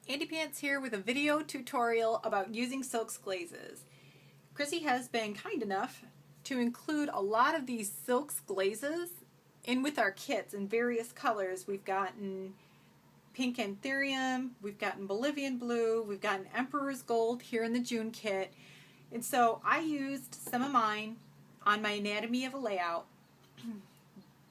Andy Pants here with a video tutorial about using silks glazes. Chrissy has been kind enough to include a lot of these silks glazes in with our kits in various colors. We've gotten pink anthurium, we've gotten Bolivian blue, we've gotten Emperor's Gold here in the June kit. And so I used some of mine on my anatomy of a layout,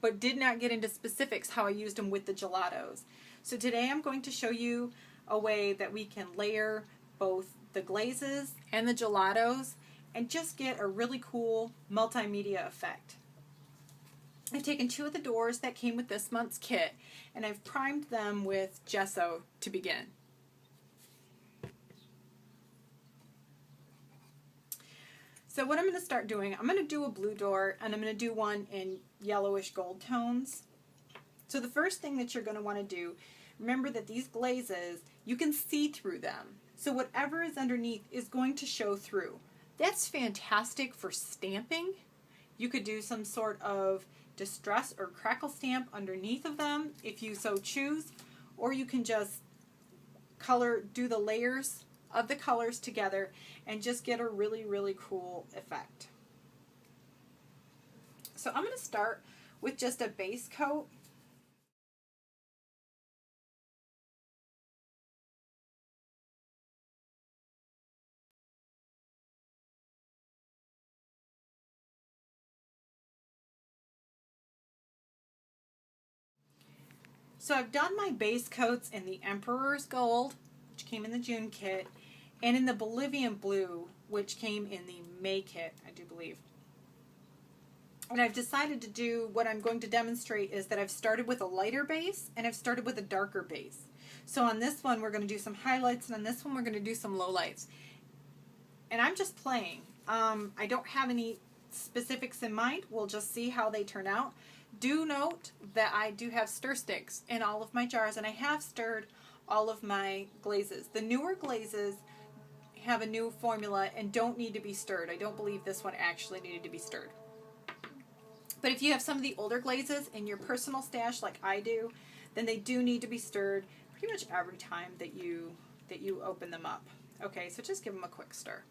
but did not get into specifics how I used them with the gelatos. So today I'm going to show you a way that we can layer both the glazes and the gelatos and just get a really cool multimedia effect. I've taken two of the doors that came with this month's kit and I've primed them with gesso to begin. So what I'm going to start doing, I'm going to do a blue door and I'm going to do one in yellowish gold tones. So the first thing that you're going to want to do, remember that these glazes, you can see through them. So whatever is underneath is going to show through. That's fantastic for stamping. You could do some sort of distress or crackle stamp underneath of them if you so choose, or you can just do the layers of the colors together and just get a really, really cool effect. So I'm going to start with just a base coat. So I've done my base coats in the Emperor's Gold, which came in the June kit, and in the Bolivian Blue, which came in the May kit, I do believe. And I've decided to do, what I'm going to demonstrate is that I've started with a lighter base and I've started with a darker base. So on this one we're going to do some highlights and on this one we're going to do some lowlights. And I'm just playing. I don't have any specifics in mind. We'll just see how they turn out. Do note that I do have stir sticks in all of my jars and I have stirred all of my glazes. The newer glazes have a new formula and don't need to be stirred. I don't believe this one actually needed to be stirred. But if you have some of the older glazes in your personal stash like I do, then they do need to be stirred pretty much every time that you open them up. Okay, so just give them a quick stir.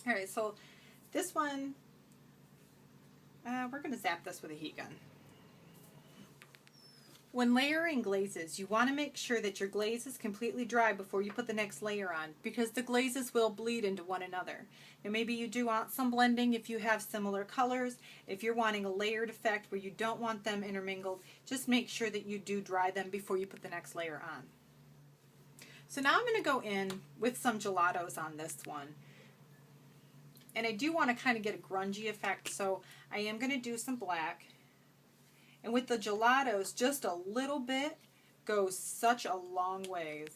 Alright, so this one, we're going to zap this with a heat gun. When layering glazes, you want to make sure that your glaze is completely dry before you put the next layer on, because the glazes will bleed into one another. Now maybe you do want some blending if you have similar colors. If you're wanting a layered effect where you don't want them intermingled, just make sure that you do dry them before you put the next layer on. So now I'm going to go in with some gelatos on this one. And I do want to kind of get a grungy effect, so I am going to do some black. And with the gelatos, just a little bit goes such a long ways.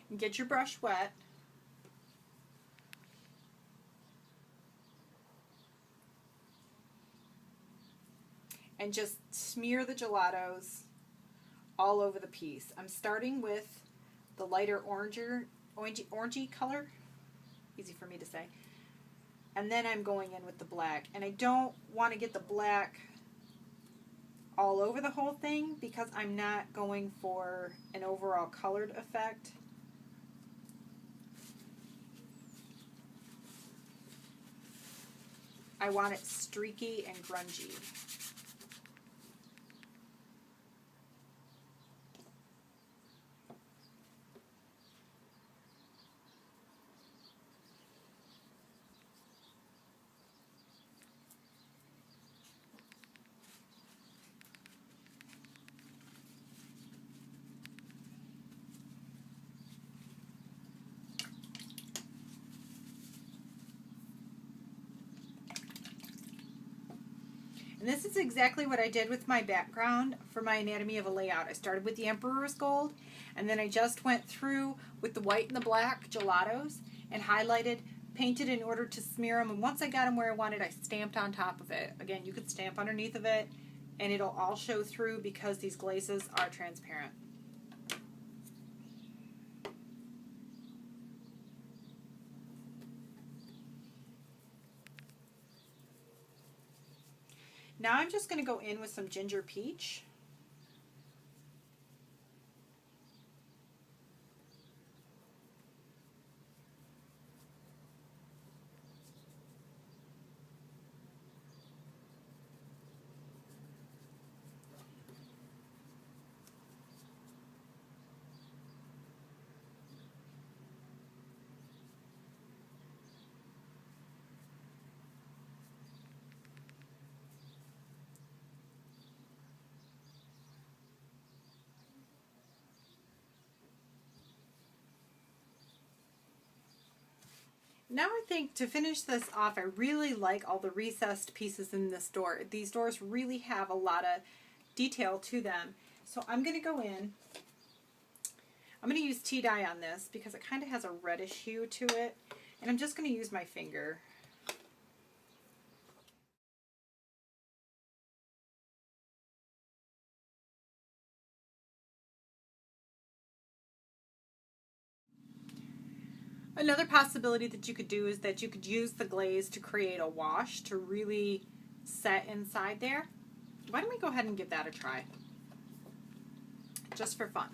And get your brush wet. And just smear the gelatos all over the piece. I'm starting with the lighter orangey color, easy for me to say, and then I'm going in with the black. And I don't want to get the black all over the whole thing because I'm not going for an overall colored effect. I want it streaky and grungy. And this is exactly what I did with my background for my anatomy of a layout. I started with the Emperor's Gold, and then I just went through with the white and the black gelatos and highlighted, painted in order to smear them. And once I got them where I wanted, I stamped on top of it. Again, you could stamp underneath of it, and it'll all show through because these glazes are transparent. Now I'm just going to go in with some ginger peach. Now I think to finish this off, I really like all the recessed pieces in this door. These doors really have a lot of detail to them. So I'm going to go in. I'm going to use tea dye on this because it kind of has a reddish hue to it. And I'm just going to use my finger. Another possibility that you could do is that you could use the glaze to create a wash to really set inside there. Why don't we go ahead and give that a try? Just for fun.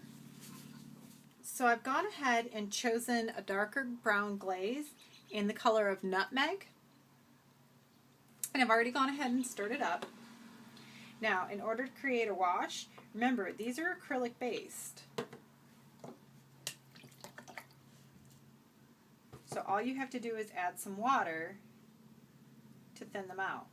So I've gone ahead and chosen a darker brown glaze in the color of nutmeg. And I've already gone ahead and stirred it up. Now, in order to create a wash, remember, these are acrylic based. So all you have to do is add some water to thin them out.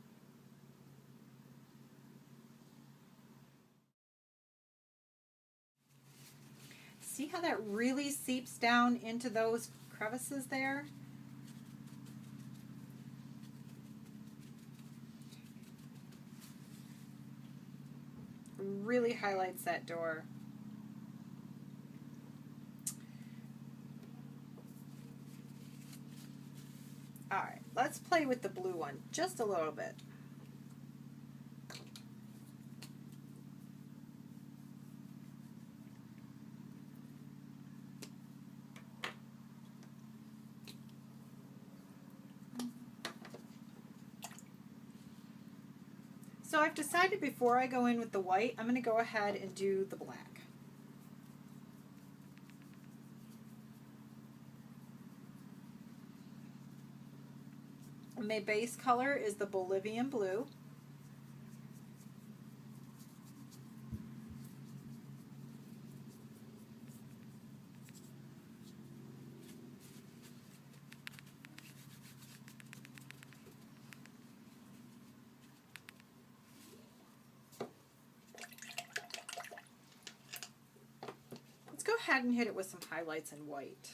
See how that really seeps down into those crevices there? Really highlights that door. Alright, let's play with the blue one just a little bit. So I've decided before I go in with the white, I'm going to go ahead and do the black. My base color is the Bolivian blue. Let's go ahead and hit it with some highlights in white.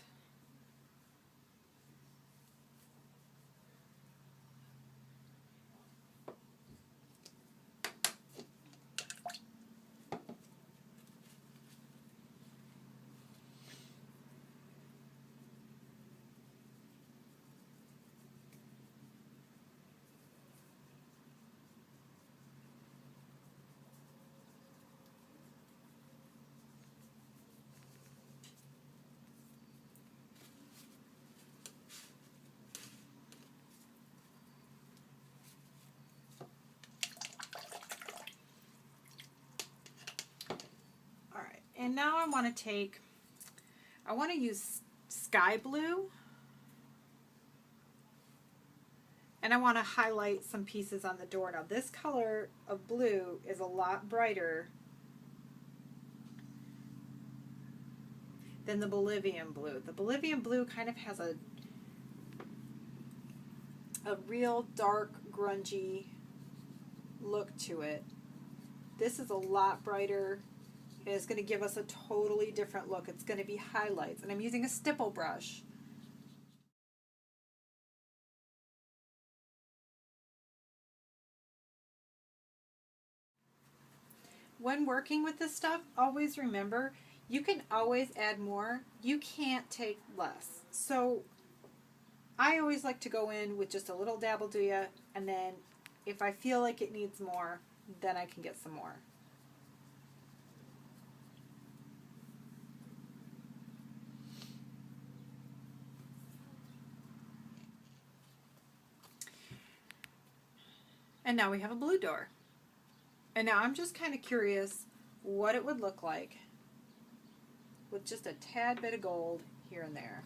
And now I want to use sky blue, and I want to highlight some pieces on the door. Now this color of blue is a lot brighter than the Bolivian blue. The Bolivian blue kind of has a real dark, grungy look to it. This is a lot brighter. And it's going to give us a totally different look. It's going to be highlights. And I'm using a stipple brush. When working with this stuff, always remember, you can always add more. You can't take less. So I always like to go in with just a little dabble do-ya, and then if I feel like it needs more, then I can get some more. And now we have a blue door. And now I'm just kind of curious what it would look like with just a tad bit of gold here and there.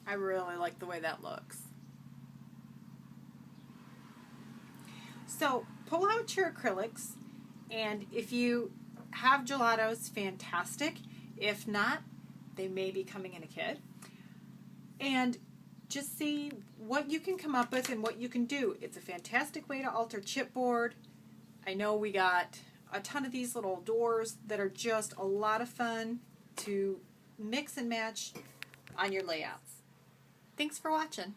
I really like the way that looks. So pull out your acrylics, and if you have gelatos, fantastic. If not, they may be coming in a kit. And just see what you can come up with and what you can do. It's a fantastic way to alter chipboard. I know we got a ton of these little doors that are just a lot of fun to mix and match on your layouts. Thanks for watching.